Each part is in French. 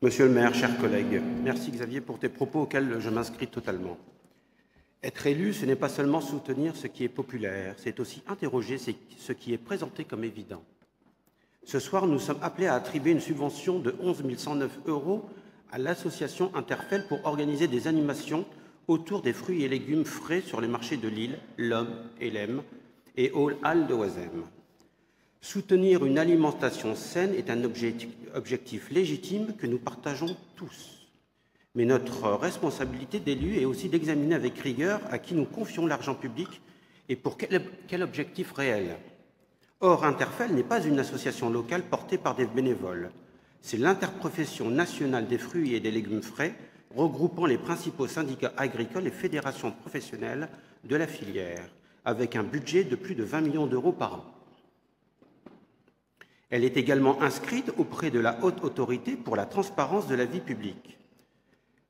Monsieur le maire, chers collègues, merci Xavier pour tes propos auxquels je m'inscris totalement. Être élu, ce n'est pas seulement soutenir ce qui est populaire, c'est aussi interroger ce qui est présenté comme évident. Ce soir, nous sommes appelés à attribuer une subvention de 11 109 € à l'association Interfel pour organiser des animations autour des fruits et légumes frais sur les marchés de Lille, l'Homme et l'Em et aux Halles de Oisem. Soutenir une alimentation saine est un objectif légitime que nous partageons tous. Mais notre responsabilité d'élu est aussi d'examiner avec rigueur à qui nous confions l'argent public et pour quel objectif réel. Or, Interfel n'est pas une association locale portée par des bénévoles. C'est l'interprofession nationale des fruits et des légumes frais, regroupant les principaux syndicats agricoles et fédérations professionnelles de la filière, avec un budget de plus de 20 millions d'euros par an. Elle est également inscrite auprès de la Haute Autorité pour la transparence de la vie publique.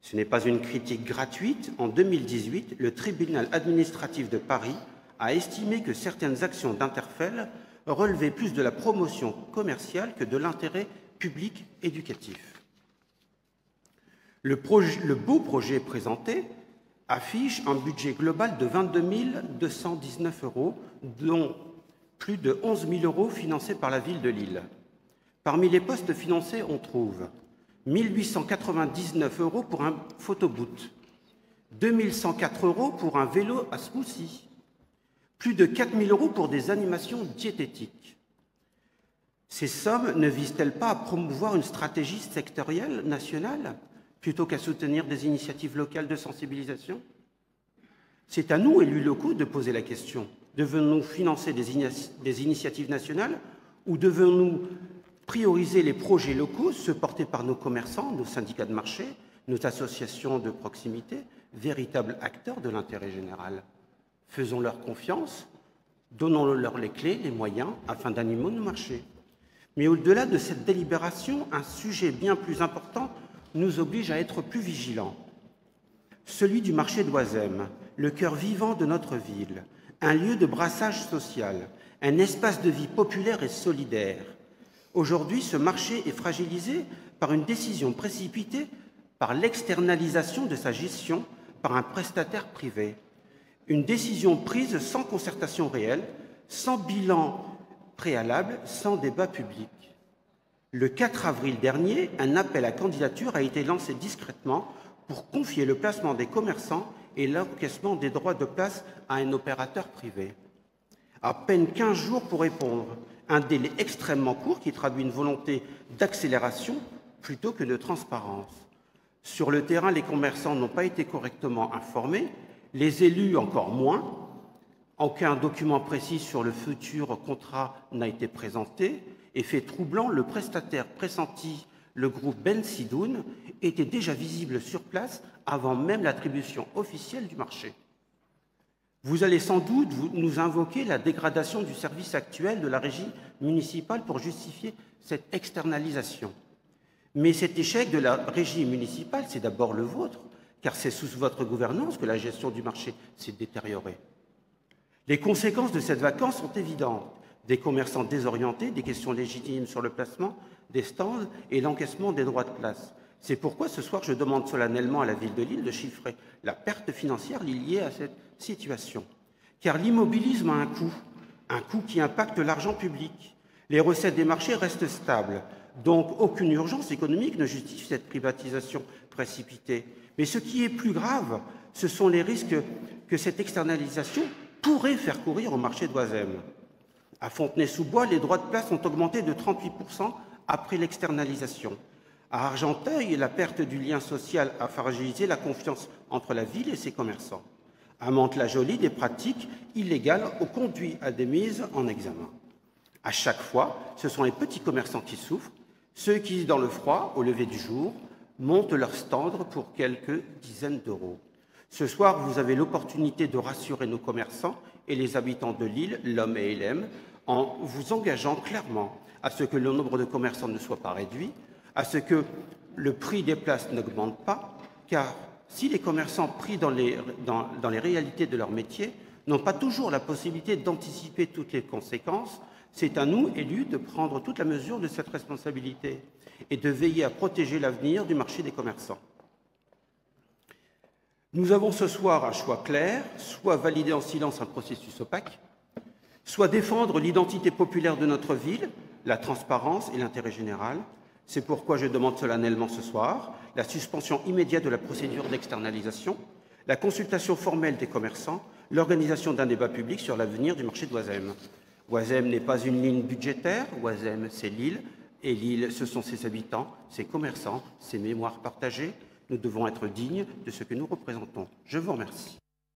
Ce n'est pas une critique gratuite. En 2018, le tribunal administratif de Paris a estimé que certaines actions d'Interfel relevaient plus de la promotion commerciale que de l'intérêt public éducatif. Le beau projet présenté affiche un budget global de 22 219 €, dont plus de 11 000 € financés par la ville de Lille. Parmi les postes financés, on trouve 1 899 € pour un photoboot, 2 104 € pour un vélo à smoothie, plus de 4 000 € pour des animations diététiques. Ces sommes ne visent-elles pas à promouvoir une stratégie sectorielle nationale plutôt qu'à soutenir des initiatives locales de sensibilisation? C'est à nous, élus locaux, de poser la question. Devons-nous financer des initiatives nationales ou devons-nous prioriser les projets locaux, ceux portés par nos commerçants, nos syndicats de marché, nos associations de proximité, véritables acteurs de l'intérêt général? Faisons-leur confiance, donnons-leur les clés, les moyens, afin d'animer nos marchés. Mais au-delà de cette délibération, un sujet bien plus important nous oblige à être plus vigilants. Celui du marché d'Oisem, le cœur vivant de notre ville, un lieu de brassage social, un espace de vie populaire et solidaire. Aujourd'hui, ce marché est fragilisé par une décision précipitée, par l'externalisation de sa gestion par un prestataire privé. Une décision prise sans concertation réelle, sans bilan préalable, sans débat public. Le 4 avril dernier, un appel à candidature a été lancé discrètement pour confier le placement des commerçants et l'encaissement des droits de place à un opérateur privé. À peine 15 jours pour répondre, un délai extrêmement court qui traduit une volonté d'accélération plutôt que de transparence. Sur le terrain, les commerçants n'ont pas été correctement informés, les élus encore moins. Aucun document précis sur le futur contrat n'a été présenté. Effet troublant, le prestataire pressenti, le groupe Ben Sidoun, était déjà visible sur place avant même l'attribution officielle du marché. Vous allez sans doute nous invoquer la dégradation du service actuel de la régie municipale pour justifier cette externalisation. Mais cet échec de la régie municipale, c'est d'abord le vôtre, car c'est sous votre gouvernance que la gestion du marché s'est détériorée. Les conséquences de cette vacance sont évidentes. Des commerçants désorientés, des questions légitimes sur le placement des stands et l'encaissement des droits de place. C'est pourquoi ce soir, je demande solennellement à la ville de Lille de chiffrer la perte financière liée à cette situation. Car l'immobilisme a un coût qui impacte l'argent public. Les recettes des marchés restent stables, donc aucune urgence économique ne justifie cette privatisation précipitée. Mais ce qui est plus grave, ce sont les risques que cette externalisation pourrait faire courir au marché d'Oisem. À Fontenay-sous-Bois, les droits de place ont augmenté de 38% après l'externalisation. À Argenteuil, la perte du lien social a fragilisé la confiance entre la ville et ses commerçants. À Mantes-la-Jolie, des pratiques illégales ont conduit à des mises en examen. À chaque fois, ce sont les petits commerçants qui souffrent, ceux qui, dans le froid, au lever du jour, montent leur stand pour quelques dizaines d'euros. Ce soir, vous avez l'opportunité de rassurer nos commerçants et les habitants de Lille, l'Homme et l'Em, en vous engageant clairement à ce que le nombre de commerçants ne soit pas réduit, à ce que le prix des places n'augmente pas, car si les commerçants pris dans les réalités de leur métier n'ont pas toujours la possibilité d'anticiper toutes les conséquences, c'est à nous, élus, de prendre toute la mesure de cette responsabilité et de veiller à protéger l'avenir du marché des commerçants. Nous avons ce soir un choix clair, soit valider en silence un processus opaque, soit défendre l'identité populaire de notre ville, la transparence et l'intérêt général. C'est pourquoi je demande solennellement ce soir la suspension immédiate de la procédure d'externalisation, la consultation formelle des commerçants, l'organisation d'un débat public sur l'avenir du marché d'Oisem. Oisem n'est pas une ligne budgétaire, Oisem c'est l'île, et l'île ce sont ses habitants, ses commerçants, ses mémoires partagées. Nous devons être dignes de ce que nous représentons. Je vous remercie.